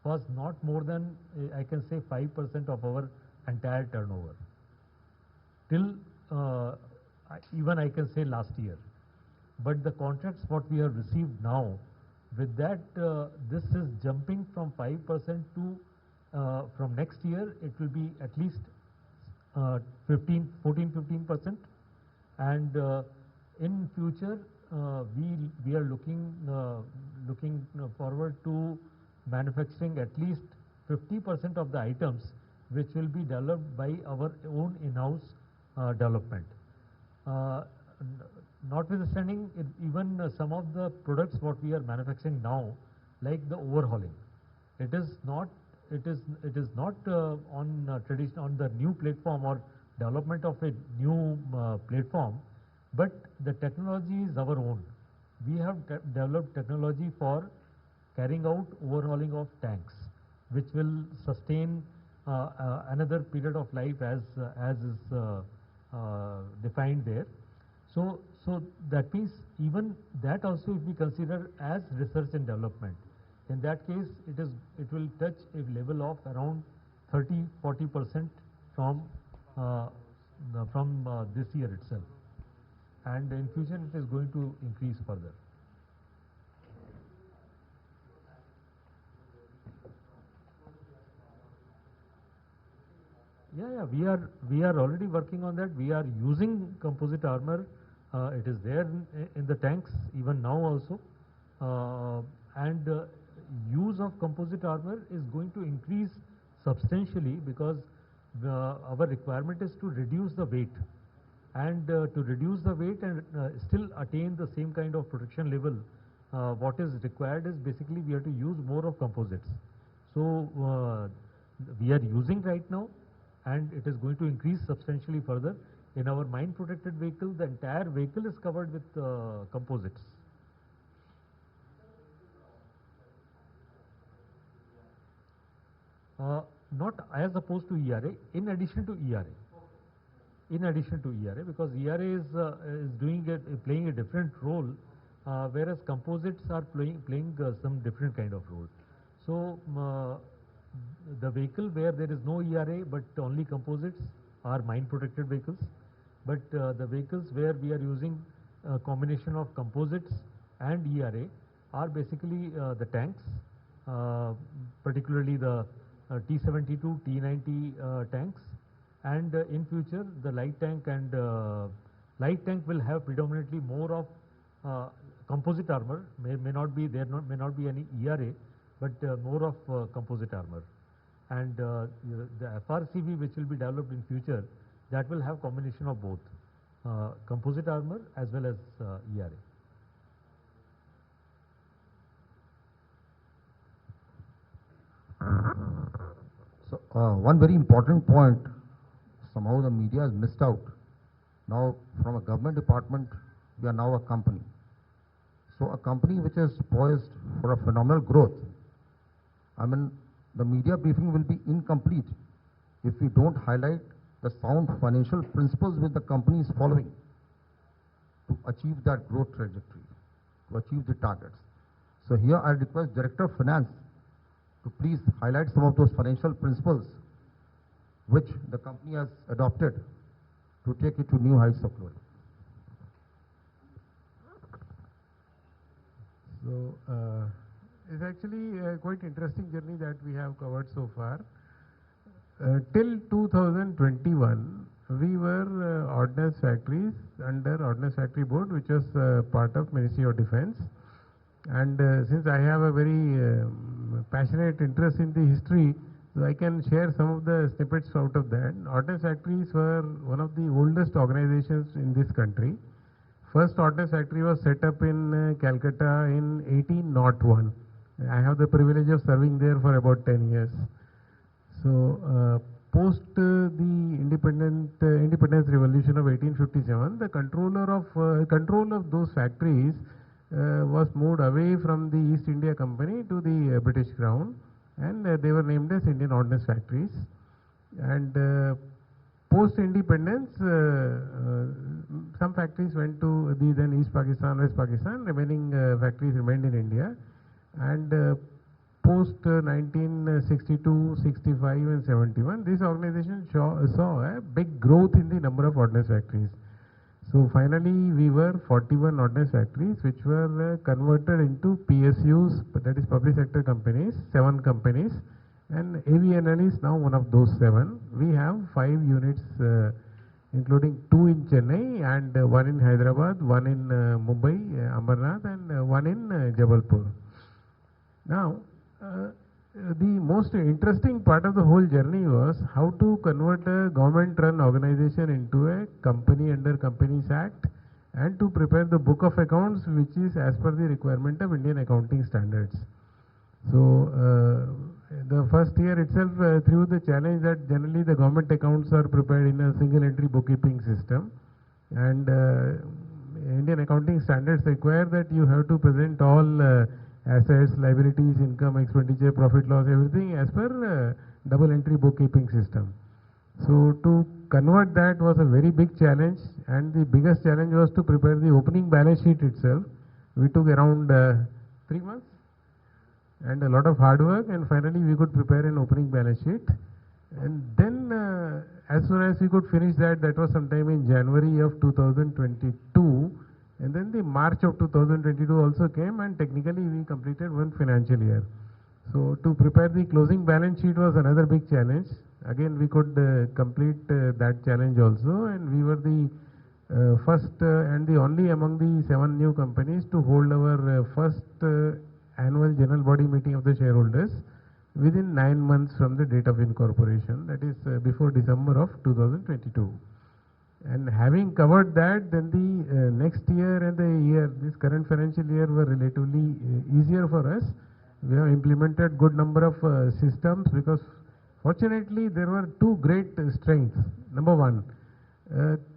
was not more than I can say 5% of our entire turnover till even I can say last year. But the contracts what we have received now, with that this is jumping from 5% to from next year it will be at least 14-15%, and in future we are looking forward to manufacturing at least 50% of the items which will be developed by our own in-house development. Notwithstanding, even some of the products what we are manufacturing now, like the overhauling, it is not on tradition on the new platform or development of a new platform, but the technology is our own. We have developed technology for carrying out overhauling of tanks, which will sustain another period of life as is defined there. So that means even that also if we consider as research and development, in that case it will touch a level of around 30-40% from this year itself, and in future it is going to increase further. Yeah, we are already working on that. We are using composite armor. It is there in the tanks even now also, and use of composite armor is going to increase substantially because our requirement is to reduce the weight, and to reduce the weight and still attain the same kind of protection level. What is required is basically we have to use more of composites. So we are using right now, and it is going to increase substantially further. In our mine protected vehicle, the entire vehicle is covered with composites. Not as opposed to ERA, in addition to ERA. In addition to ERA, because ERA is playing a different role, whereas composites are playing some different kind of role. So the vehicle where there is no ERA but only composites are mine protected vehicles, but the vehicles where we are using a combination of composites and ERA are basically the tanks, particularly the T-72, T-90 tanks, and in future the light tank, and light tank will have predominantly more of composite armor. May not be any ERA, but more of composite armor, and the FRCV which will be developed in future, that will have combination of both composite armor as well as ERA. So one very important point, somehow the media has missed out. Now from a government department, we are now a company. So a company which is poised for a phenomenal growth. I mean, the media briefing will be incomplete if we don't highlight the sound financial principles which the company is following to achieve that growth trajectory, to achieve the targets. So here I request Director of Finance to please highlight some of those financial principles which the company has adopted to take it to new heights of glory. So it's actually a quite interesting journey that we have covered so far. till 2021, we were ordnance factories under Ordnance Factory Board, which was part of Ministry of Defence. And since I have a very passionate interest in the history, so I can share some of the snippets out of that. Ordnance factories were one of the oldest organizations in this country. First ordnance factory was set up in Calcutta in 1801. I have the privilege of serving there for about 10 years. So post the independence revolution of 1857, the control of those factories was moved away from the East India Company to the British Crown, and they were named as Indian Ordnance Factories. And post-independence, some factories went to the then East Pakistan, West Pakistan. Remaining factories remained in India. And post 1962, 65, and 71, this organization saw a big growth in the number of ordnance factories. So finally, we were 41 ordnance factories, which were converted into PSUs, that is public sector companies, 7 companies, and AVNL is now one of those 7. We have 5 units, including 2 in Chennai and 1 in Hyderabad, 1 in Mumbai, Amarnath, and 1 in Jabalpur. Now, the most interesting part of the whole journey was how to convert a government-run organization into a company under Companies Act, and to prepare the book of accounts, which is as per the requirement of Indian accounting standards. So the first year itself threw the challenge that generally the government accounts are prepared in a single entry bookkeeping system, and Indian accounting standards require that you have to present all assets, liabilities, income, expenditure, profit, loss, everything as per double entry bookkeeping system. So to convert that was a very big challenge, and the biggest challenge was to prepare the opening balance sheet itself. We took around 3 months and a lot of hard work, and finally we could prepare an opening balance sheet. And then as soon as we could finish that, that was sometime in January of 2022. And then the March of 2022 also came, and technically we completed 1 financial year. So to prepare the closing balance sheet was another big challenge. Again, we could complete that challenge also, and we were the first and the only among the 7 new companies to hold our first annual general body meeting of the shareholders within 9 months from the date of incorporation, that is before December of 2022. And having covered that, then the next year and this current financial year were relatively easier for us. We have implemented good number of systems, because fortunately there were 2 great strengths. Number 1,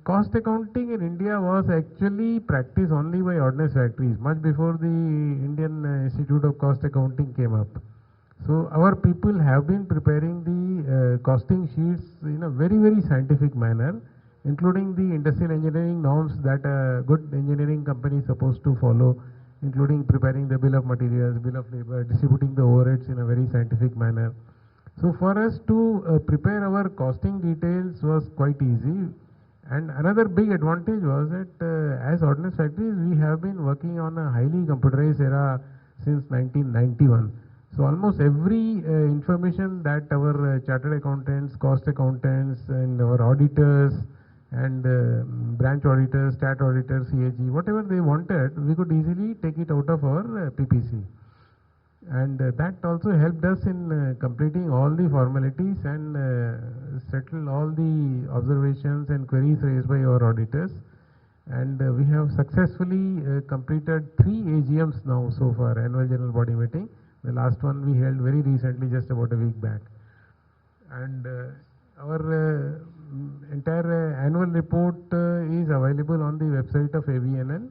cost accounting in India was actually practiced only by ordnance factories much before the Indian Institute of Cost Accounting came up. So our people have been preparing the costing sheets in a very, very scientific manner, including the industrial engineering norms that a good engineering company is supposed to follow, including preparing the bill of materials, bill of labor, distributing the overheads in a very scientific manner. So for us to prepare our costing details was quite easy. And another big advantage was that as ordnance factories, we have been working on a highly computerized era since 1991. So almost every information that our chartered accountants, cost accountants, and our auditors, and branch auditors, stat auditors, CAG, whatever they wanted, we could easily take it out of our PPC. And that also helped us in completing all the formalities and settle all the observations and queries raised by our auditors. And we have successfully completed 3 AGMs now so far, annual general body meeting. The last one we held very recently, just about a week back. And our entire annual report is available on the website of AVNL,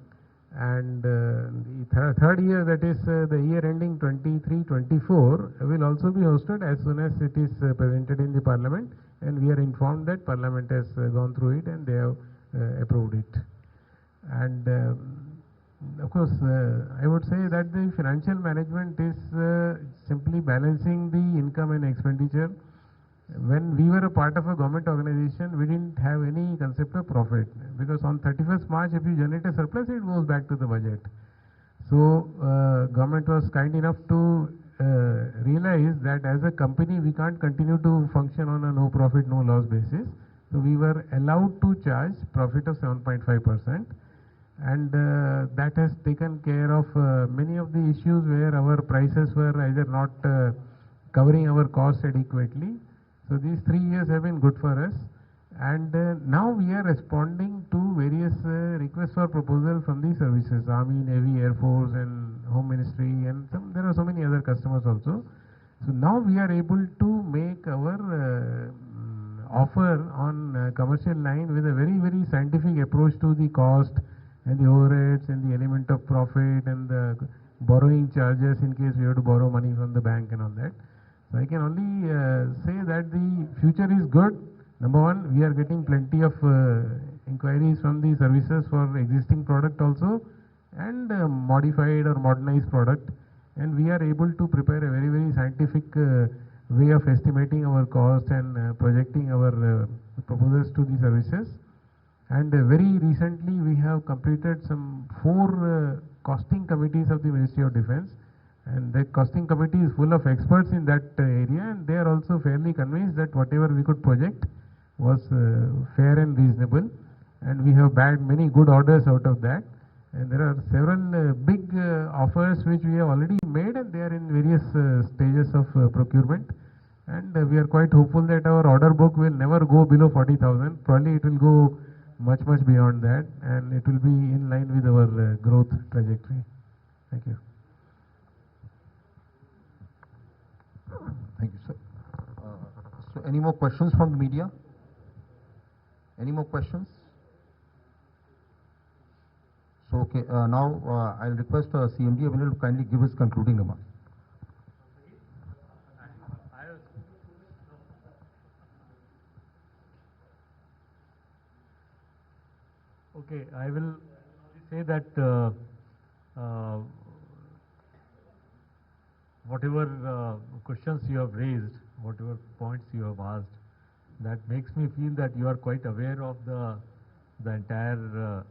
and the third year, that is the year ending 23-24, will also be hosted as soon as it is presented in the Parliament, and we are informed that Parliament has gone through it and they have approved it. And of course, I would say that the financial management is simply balancing the income and expenditure. When we were a part of a government organization, we didn't have any concept of profit, because on 31st March, if you generate a surplus, it goes back to the budget. So government was kind enough to realized that as a company we can't continue to function on a no profit, no loss basis. So we were allowed to charge profit of 7.5%, and that has taken care of many of the issues where our prices were either not covering our costs adequately. So these 3 years have been good for us, and now we are responding to various requests for proposal from the services, Army, Navy, Air Force and Home Ministry, and there are so many other customers also. So now we are able to make our offer on commercial line with a very, very scientific approach to the cost and the overheads and the element of profit and the borrowing charges in case we have to borrow money from the bank and all that. So I can only say that the future is good. Number one, we are getting plenty of inquiries from the services for existing product also, and modified or modernized product, and we are able to prepare a very, very scientific way of estimating our cost and projecting our proposals to the services. And very recently we have completed some 4 costing committees of the Ministry of Defence, and the costing committee is full of experts in that area, and they are also fairly convinced that whatever we could project was fair and reasonable, and we have bagged many good orders out of that. And there are several big offers which we have already made, and they are in various stages of procurement, and we are quite hopeful that our order book will never go below 40,000. Probably it will go much, much beyond that, and it will be in line with our growth trajectory. Thank you. Thank you, sir. So any more questions from the media? Any more questions? So okay, now I'll request CMD Abhinay to kindly give his concluding remarks. Okay, I will say that whatever questions you have raised, whatever points you have asked, that makes me feel that you are quite aware of the entire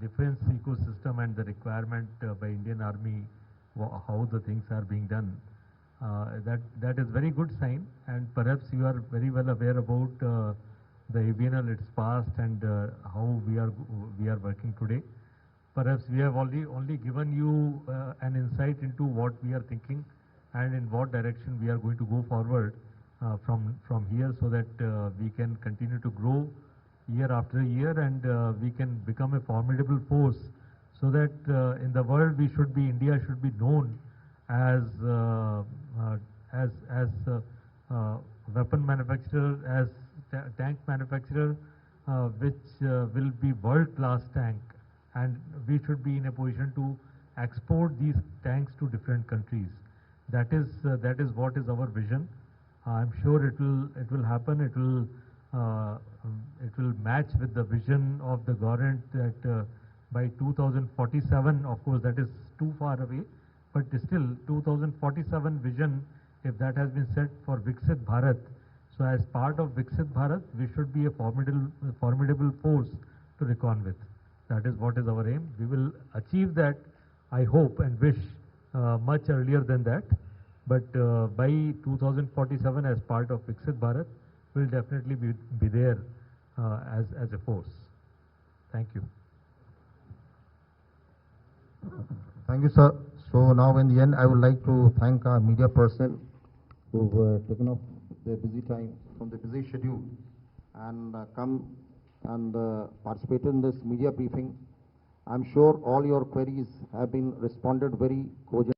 defense ecosystem and the requirement by Indian Army, how the things are being done. That is very good sign, and perhaps you are very well aware about the AVNL, its past, and how we are working today. Perhaps we have only given you an insight into what we are thinking and in what direction we are going to go forward from here, so that we can continue to grow year after year, and we can become a formidable force, so that in the world India should be known as weapon manufacturer, as tank manufacturer, which will be world-class tank, and we should be in a position to export these tanks to different countries. That is what is our vision. I'm sure it will happen. It will match with the vision of the government that by 2047, of course that is too far away, but still 2047 vision, if that has been set for Viksit Bharat, so as part of Viksit Bharat, we should be a formidable force to reckon with. That is what is our aim. We will achieve that, I hope and wish, much earlier than that. But by 2047, as part of Viksit Bharat, we'll definitely be there as a force. Thank you. Thank you, sir. So now in the end, I would like to thank our media personnel who've taken off their busy time from the busy schedule and come and participate in this media briefing. I'm sure all your queries have been responded very cogently.